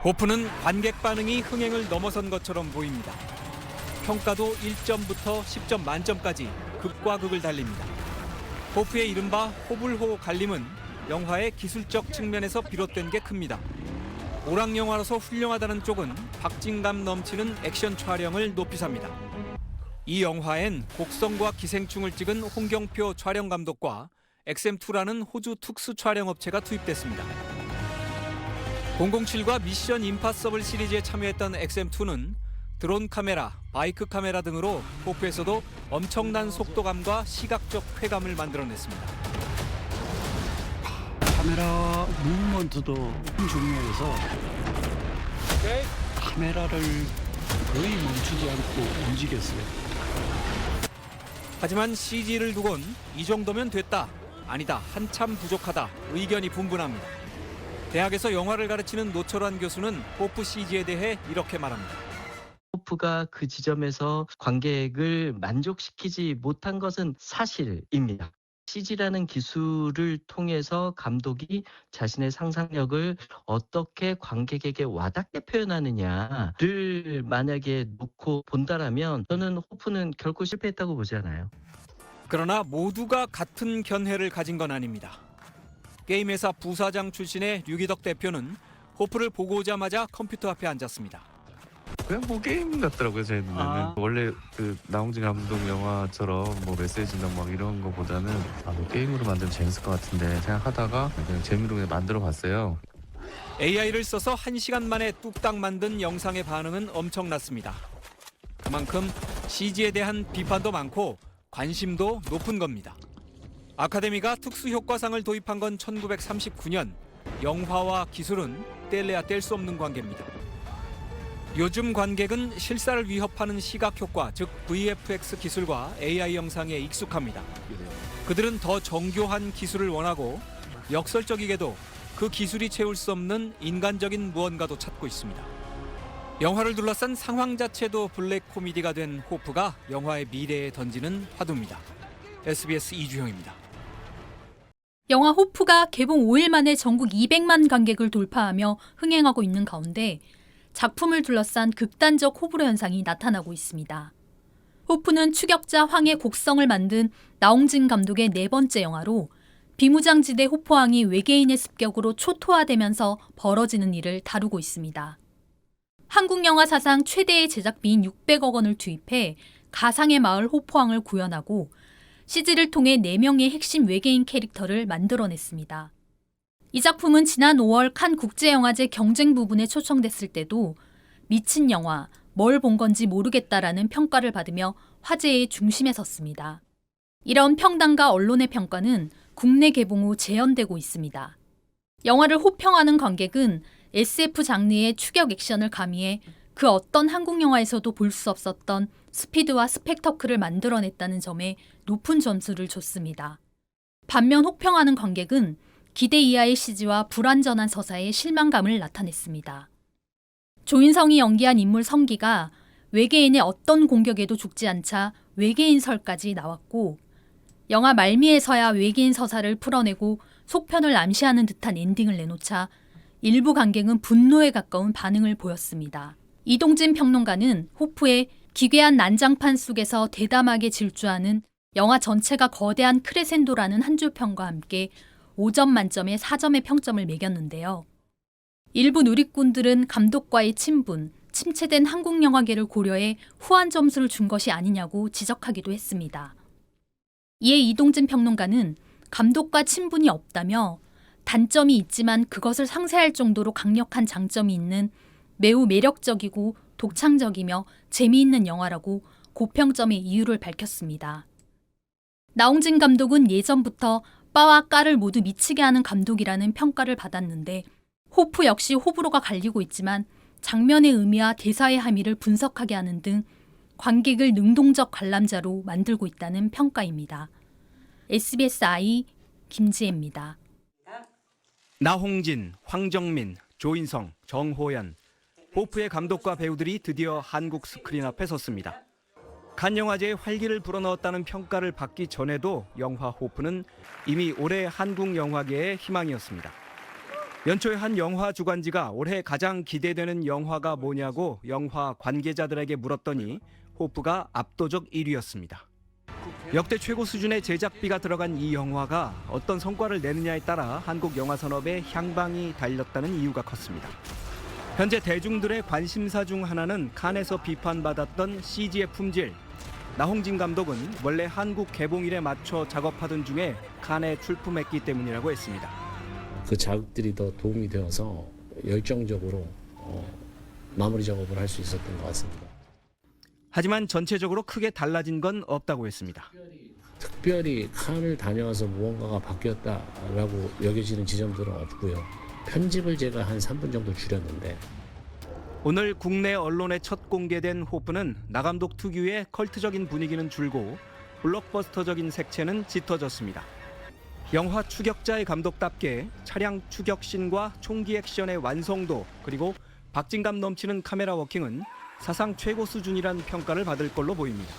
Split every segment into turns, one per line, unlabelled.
호프는 관객 반응이 흥행을 넘어선 것처럼 보입니다. 평가도 1점부터 10점 만점까지 극과 극을 달립니다. 호프의 이른바 호불호 갈림은 영화의 기술적 측면에서 비롯된 게 큽니다. 오락 영화로서 훌륭하다는 쪽은 박진감 넘치는 액션 촬영을 높이 삽니다. 이 영화엔 곡성과 기생충을 찍은 홍경표 촬영 감독과 XM2라는 호주 특수 촬영업체가 투입됐습니다. 007과 미션 임파서블 시리즈에 참여했던 XM2는 드론 카메라, 바이크 카메라 등으로 호프에서도 엄청난 속도감과 시각적 쾌감을 만들어냈습니다.
카메라 무브먼트도 중요해서 카메라를 거의 멈추지 않고 움직였어요.
하지만 CG를 두곤 이 정도면 됐다, 아니다, 한참 부족하다 의견이 분분합니다. 대학에서 영화를 가르치는 노철환 교수는 호프 CG에 대해 이렇게 말합니다.
호프가 그 지점에서 관객을 만족시키지 못한 것은 사실입니다. CG라는 기술을 통해서 감독이 자신의 상상력을 어떻게 관객에게 와닿게 표현하느냐를 만약에 놓고 본다라면 저는 호프는 결코 실패했다고 보지 않아요.
그러나 모두가 같은 견해를 가진 건 아닙니다. 게임회사 부사장 출신의 류기덕 대표는 호프를 보고 오자마자 컴퓨터 앞에 앉았습니다.
그냥 뭐 게임 같더라고요, 제 눈에는. 원래 그 나홍진 감독 영화처럼 뭐 메시지나 막 이런 거보다는 뭐 게임으로 만들면 재밌을 것 같은데 생각하다가 그냥 재미로 그냥 만들어 봤어요.
AI를 써서 1시간 만에 뚝딱 만든 영상의 반응은 엄청났습니다. 그만큼 CG에 대한 비판도 많고 관심도 높은 겁니다. 아카데미가 특수효과상을 도입한 건 1939년, 영화와 기술은 뗄래야 뗄 수 없는 관계입니다. 요즘 관객은 실사를 위협하는 시각효과, 즉 VFX 기술과 AI 영상에 익숙합니다. 그들은 더 정교한 기술을 원하고 역설적이게도 그 기술이 채울 수 없는 인간적인 무언가도 찾고 있습니다. 영화를 둘러싼 상황 자체도 블랙 코미디가 된 호프가 영화의 미래에 던지는 화두입니다. SBS 이주형입니다.
영화 호프가 개봉 5일 만에 전국 200만 관객을 돌파하며 흥행하고 있는 가운데 작품을 둘러싼 극단적 호불호 현상이 나타나고 있습니다. 호프는 추격자 황해 곡성을 만든 나홍진 감독의 네 번째 영화로 비무장지대 호포항이 외계인의 습격으로 초토화되면서 벌어지는 일을 다루고 있습니다. 한국 영화 사상 최대의 제작비인 600억 원을 투입해 가상의 마을 호포항을 구현하고 CG를 통해 4명의 핵심 외계인 캐릭터를 만들어냈습니다. 이 작품은 지난 5월 칸 국제영화제 경쟁 부분에 초청됐을 때도 미친 영화, 뭘 본 건지 모르겠다라는 평가를 받으며 화제의 중심에 섰습니다. 이런 평단과 언론의 평가는 국내 개봉 후 재현되고 있습니다. 영화를 호평하는 관객은 SF 장르의 추격 액션을 가미해 그 어떤 한국 영화에서도 볼 수 없었던 스피드와 스펙터클을 만들어냈다는 점에 높은 점수를 줬습니다. 반면 혹평하는 관객은 기대 이하의 CG와 불완전한 서사에 실망감을 나타냈습니다. 조인성이 연기한 인물 성기가 외계인의 어떤 공격에도 죽지 않자 외계인설까지 나왔고 영화 말미에서야 외계인 서사를 풀어내고 속편을 암시하는 듯한 엔딩을 내놓자 일부 관객은 분노에 가까운 반응을 보였습니다. 이동진 평론가는 호프의 기괴한 난장판 속에서 대담하게 질주하는 영화 전체가 거대한 크레센도라는 한 줄 평과 함께 5점 만점에 4점의 평점을 매겼는데요. 일부 누리꾼들은 감독과의 친분, 침체된 한국 영화계를 고려해 후한 점수를 준 것이 아니냐고 지적하기도 했습니다. 이에 이동진 평론가는 감독과 친분이 없다며 단점이 있지만 그것을 상쇄할 정도로 강력한 장점이 있는 매우 매력적이고 독창적이며 재미있는 영화라고 고평점의 이유를 밝혔습니다. 나홍진 감독은 예전부터 빠와 까를 모두 미치게 하는 감독이라는 평가를 받았는데 호프 역시 호불호가 갈리고 있지만 장면의 의미와 대사의 함의를 분석하게 하는 등 관객을 능동적 관람자로 만들고 있다는 평가입니다. SBS I 김지혜입니다.
나홍진, 황정민, 조인성, 정호연, 호프의 감독과 배우들이 드디어 한국 스크린 앞에 섰습니다. 칸 영화제에 활기를 불어넣었다는 평가를 받기 전에도 영화 호프는 이미 올해 한국 영화계의 희망이었습니다. 연초에 한 영화 주간지가 올해 가장 기대되는 영화가 뭐냐고 영화 관계자들에게 물었더니 호프가 압도적 1위였습니다. 역대 최고 수준의 제작비가 들어간 이 영화가 어떤 성과를 내느냐에 따라 한국 영화 산업의 향방이 달렸다는 이유가 컸습니다. 현재 대중들의 관심사 중 하나는 칸에서 비판받았던 CG의 품질. 나홍진 감독은 원래 한국 개봉일에 맞춰 작업하던 중에 칸에 출품했기 때문이라고 했습니다.
그 자극들이 더 도움이 되어서 열정적으로 마무리 작업을 할 수 있었던 것 같습니다.
하지만 전체적으로 크게 달라진 건 없다고 했습니다.
특별히 칸을 다녀와서 무언가가 바뀌었다라고 여겨지는 지점들은 없고요. 편집을 제가 한 3분 정도 줄였는데
오늘 국내 언론에 첫 공개된 호프는 나 감독 특유의 컬트적인 분위기는 줄고 블록버스터적인 색채는 짙어졌습니다. 영화 추격자의 감독답게 차량 추격신과 총기 액션의 완성도 그리고 박진감 넘치는 카메라 워킹은 사상 최고 수준이란 평가를 받을 걸로 보입니다.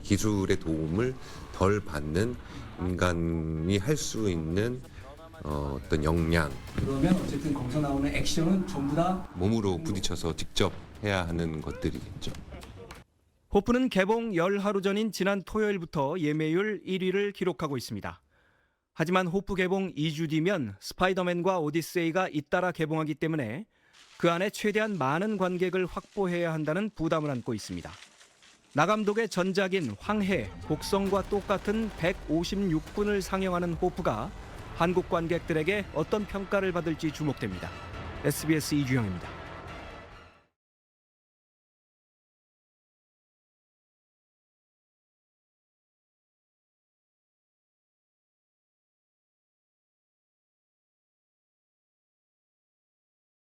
기술의 도움을 덜 받는 인간이 할 수 있는 어떤 역량.
그러면 어쨌든 거기서 나오는 액션은 전부 다
몸으로 부딪혀서 직접 해야 하는 것들이겠죠.
호프는 개봉 열하루 전인 지난 토요일부터 예매율 1위를 기록하고 있습니다. 하지만 호프 개봉 2주 뒤면 스파이더맨과 오디세이가 잇따라 개봉하기 때문에 그 안에 최대한 많은 관객을 확보해야 한다는 부담을 안고 있습니다. 나 감독의 전작인 황해, 곡성과 똑같은 156분을 상영하는 호프가 한국 관객들에게 어떤 평가를 받을지 주목됩니다. SBS 이주영입니다.